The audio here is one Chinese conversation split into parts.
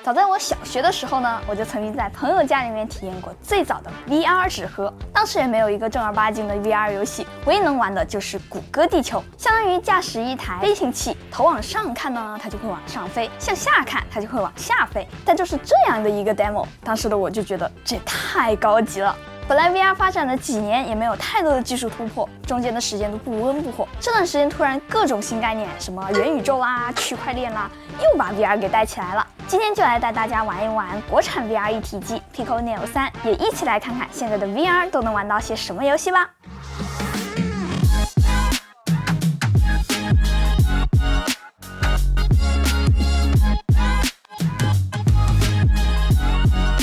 早在我小学的时候呢，我就曾经在朋友家里面体验过最早的 VR 纸盒。当时也没有一个正儿八经的 VR 游戏，唯一能玩的就是谷歌地球，相当于驾驶一台飞行器，头往上看呢，它就会往上飞；向下看，它就会往下飞。但就是这样的一个 demo， 当时的我就觉得这也太高级了。本来 VR 发展了几年，也没有太多的技术突破，中间的时间都不温不火。这段时间突然各种新概念，什么元宇宙啦、区块链啦，又把 VR 给带起来了。今天就来带大家玩一玩国产 VR 一体机 Pico Neo 3，也一起来看看现在的 VR 都能玩到些什么游戏吧。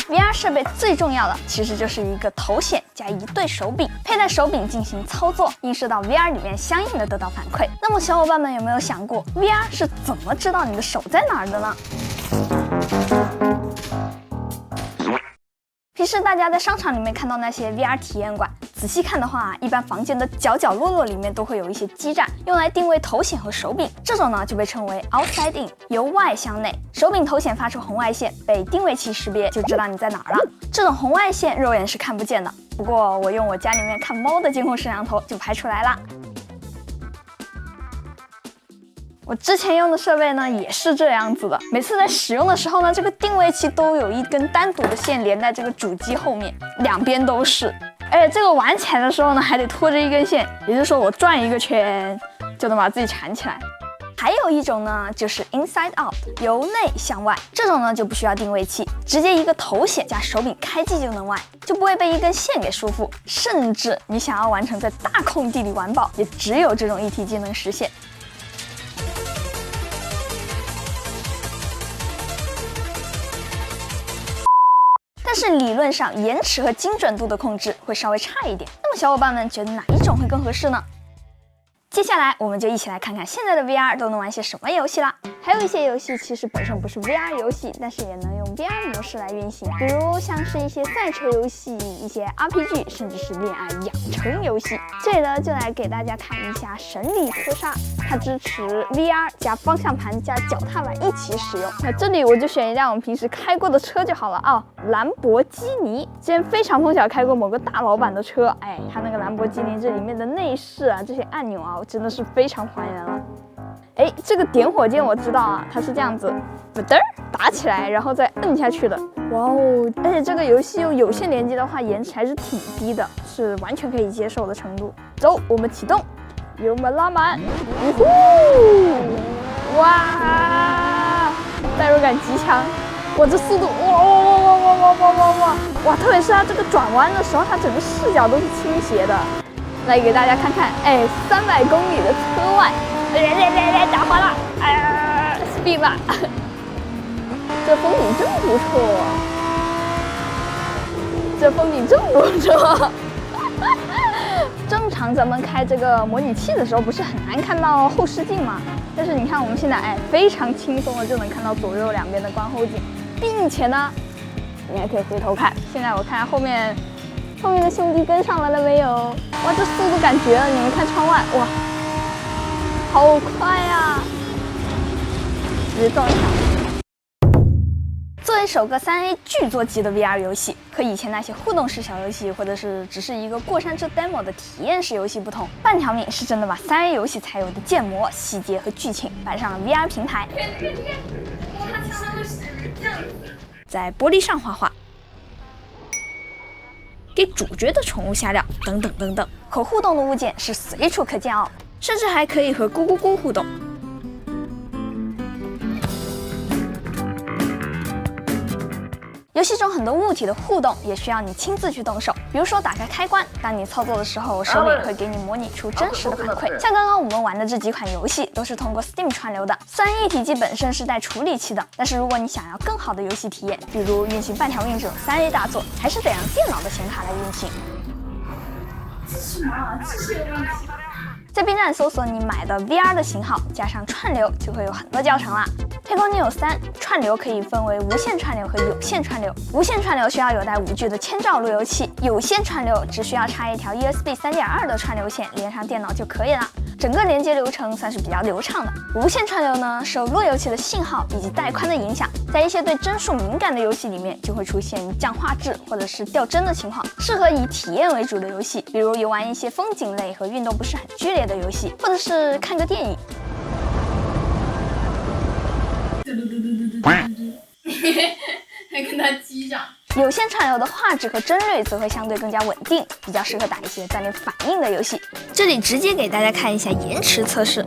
VR 设备最重要的其实就是一个头显加一对手柄，佩戴手柄进行操作，映射到 VR 里面，相应的得到反馈。那么小伙伴们有没有想过 VR 是怎么知道你的手在哪儿的呢？平时大家在商场里面看到那些 VR 体验馆，仔细看的话，一般房间的角角落落里面都会有一些基站，用来定位头显和手柄。这种呢就被称为 outside in， 由外向内。手柄头显发出红外线，被定位器识别，就知道你在哪儿了。这种红外线肉眼是看不见的，不过我用我家里面看猫的监控摄像头就拍出来了。我之前用的设备呢也是这样子的，每次在使用的时候呢，这个定位器都有一根单独的线连在这个主机后面，两边都是。而且这个玩起来的时候呢，还得拖着一根线，也就是说我转一个圈就能把自己缠起来。还有一种呢，就是 inside out， 由内向外，这种呢就不需要定位器，直接一个头显加手柄开机就能玩，就不会被一根线给束缚。甚至你想要完成在大空地里玩爆，也只有这种一体机能实现。但是理论上延迟和精准度的控制会稍微差一点。那么小伙伴们觉得哪一种会更合适呢？接下来我们就一起来看看现在的 VR 都能玩些什么游戏啦。还有一些游戏其实本身不是 VR 游戏，但是也能用 VR 模式来运行，比如像是一些赛车游戏、一些 RPG， 甚至是恋爱养成游戏。这里呢就来给大家看一下神力科莎，它支持 VR 加方向盘加脚踏板一起使用。那这里我就选一辆我们平时开过的车就好了啊，兰博基尼。之前非常碰巧开过某个大老板的车，哎，它那个兰博基尼这里面的内饰啊，这些按钮啊，真的是非常还原了。哎，这个点火键我知道啊，它是这样子，嘚儿打起来，然后再摁下去的。哇哦！而且这个游戏用有线连接的话，延迟还是挺低的，是完全可以接受的程度。走，我们启动，油门拉满，呜呼！哇，代入感极强。哇，这速度，哇！特别是它这个转弯的时候，它整个视角都是倾斜的。来给大家看看，哎，300公里的车外，打滑了，哎呀 ，speed 了，这风景真不错，这风景真不错。正常咱们开这个模拟器的时候，不是很难看到后视镜吗？但是你看我们现在，哎，非常轻松的就能看到左右两边的观后镜，并且呢，你还可以回头看。现在我看后面的兄弟跟上来了没有？哇，这速度感绝了！你们看窗外，哇，好快呀！直接撞一下。作为首个3A 巨作级的 VR 游戏，和以前那些互动式小游戏或者是只是一个过山车 demo 的体验式游戏不同，半条命是真的把3A 游戏才有的建模、细节和剧情搬上了 VR 平台。在玻璃上画画。给主角的宠物下料，等等等等。可互动的物件是随处可见哦，甚至还可以和咕咕咕互动。游戏中很多物体的互动也需要你亲自去动手，比如说打开开关，当你操作的时候，手柄会给你模拟出真实的反馈。像刚刚我们玩的这几款游戏都是通过 Steam 串流的，虽然一体机本身是带处理器的，但是如果你想要更好的游戏体验，比如运行半条命这种3A 大作，还是得让电脑的显卡来运行。这是什么啊？这是个问题。在 B 站搜索你买的 VR 的型号，加上串流，就会有很多教程啦。Pico Neo 3串流可以分为无线串流和有线串流。无线串流需要有带5G 的千兆路由器，有线串流只需要插一条 USB 3.2的串流线连上电脑就可以了。整个连接流程算是比较流畅的。无线串流呢，受路由器的信号以及带宽的影响，在一些对帧数敏感的游戏里面就会出现降画质或者是掉帧的情况，适合以体验为主的游戏，比如游玩一些风景类和运动不是很剧烈的游戏，或者是看个电影。还跟他击掌。有线串流的画质和帧率则会相对更加稳定，比较适合打一些锻炼反应的游戏。这里直接给大家看一下延迟测试。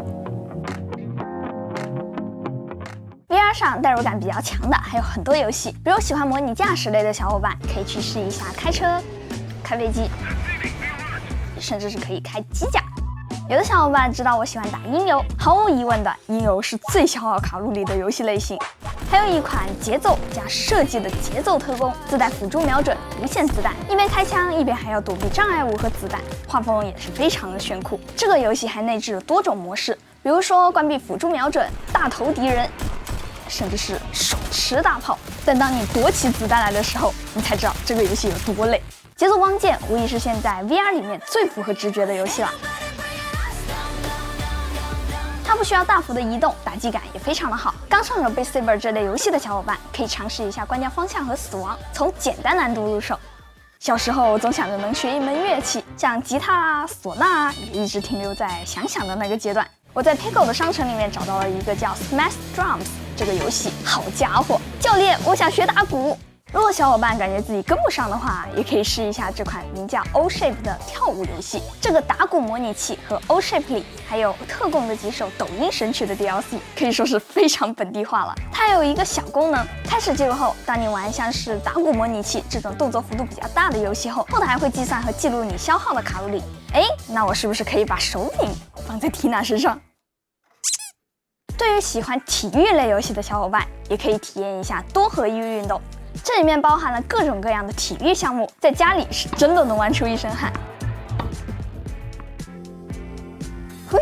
VR 上代入感比较强的还有很多游戏，比如喜欢模拟驾驶类的小伙伴可以去试一下开车、开飞机，甚至是可以开机甲。有的小伙伴知道我喜欢打音游，毫无疑问的，音游是最消耗卡路里的游戏类型。还有一款节奏加设计的节奏特工，自带辅助瞄准，无限子弹，一边开枪一边还要躲避障碍物和子弹，画风也是非常的炫酷。这个游戏还内置了多种模式，比如说关闭辅助瞄准、大头敌人，甚至是手持大炮。但当你躲起子弹来的时候，你才知道这个游戏有多累。节奏光剑无疑是现在 VR 里面最符合直觉的游戏了。它不需要大幅的移动，打击感也非常的好。刚上手 Beat Saber 这类游戏的小伙伴可以尝试一下关掉方向和死亡，从简单难度入手。小时候总想着能学一门乐器，像吉他啊、唢呐啊，也一直停留在想想的那个阶段。我在 Pico 的商城里面找到了一个叫 Smash Drums 这个游戏，好家伙，教练，我想学打鼓。如果小伙伴感觉自己跟不上的话，也可以试一下这款名叫 O-Shape 的跳舞游戏。这个打鼓模拟器和 O-Shape 里还有特供的几首抖音神曲的 DLC， 可以说是非常本地化了。它有一个小功能，开始记录后，当你玩像是打鼓模拟器这种动作幅度比较大的游戏后，后台会计算和记录你消耗的卡路里。那我是不是可以把手柄放在缇娜身上？对于喜欢体育类游戏的小伙伴，也可以体验一下多合一运动。这里面包含了各种各样的体育项目，在家里是真的能玩出一身汗。嘿，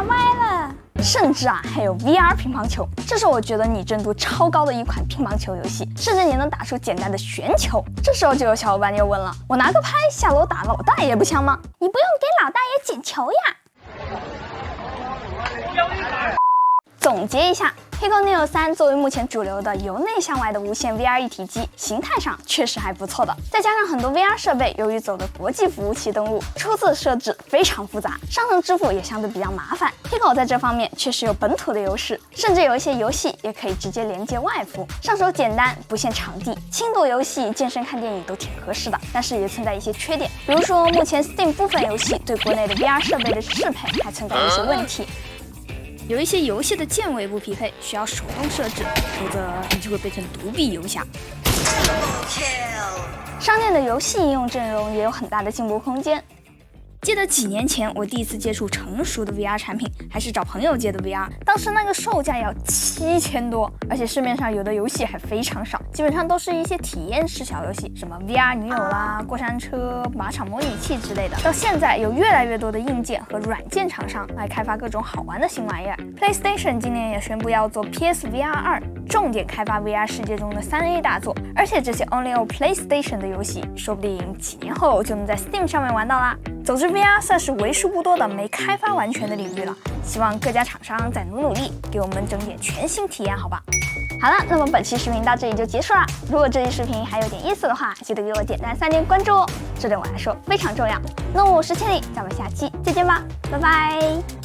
歪了！甚至还有 VR 乒乓球，这是我觉得拟真度超高的一款乒乓球游戏，甚至你能打出简单的旋球。这时候就有小伙伴又问了：我拿个拍下楼打老大爷不香吗？你不用给老大爷捡球呀！总结一下，Pico Neo 3作为目前主流的由内向外的无线 VR 一体机，形态上确实还不错的。再加上很多 VR 设备由于走的国际服务器登录，出自设置非常复杂，上层支付也相对比较麻烦。Pico 在这方面确实有本土的优势，甚至有一些游戏也可以直接连接外服，上手简单，不限场地，轻度游戏、健身、看电影都挺合适的。但是也存在一些缺点，比如说目前 Steam 部分游戏对国内的 VR 设备的适配还存在一些问题。有一些游戏的键位不匹配，需要手动设置，否则你就会变成独臂游侠。商店的游戏应用阵容也有很大的进步空间。记得几年前我第一次接触成熟的 VR 产品，还是找朋友借的 VR， 当时那个售价要7000多，而且市面上有的游戏还非常少，基本上都是一些体验式小游戏，什么 VR 女友啦、过山车、马场模拟器之类的。到现在有越来越多的硬件和软件厂商来开发各种好玩的新玩意儿。PlayStation 今年也宣布要做 PSVR 2，重点开发 VR 世界中的3A 大作，而且这些 Only on PlayStation 的游戏，说不定几年后就能在 Steam 上面玩到啦。总之 VR 算是为数不多的没开发完全的领域了，希望各家厂商再努力，给我们整点全新体验，好吧？好了，那么本期视频到这里就结束了。如果这期视频还有点意思的话，记得给我点赞3连关注哦，这对我来说非常重要。那我是千里，咱们下期再见吧，拜拜。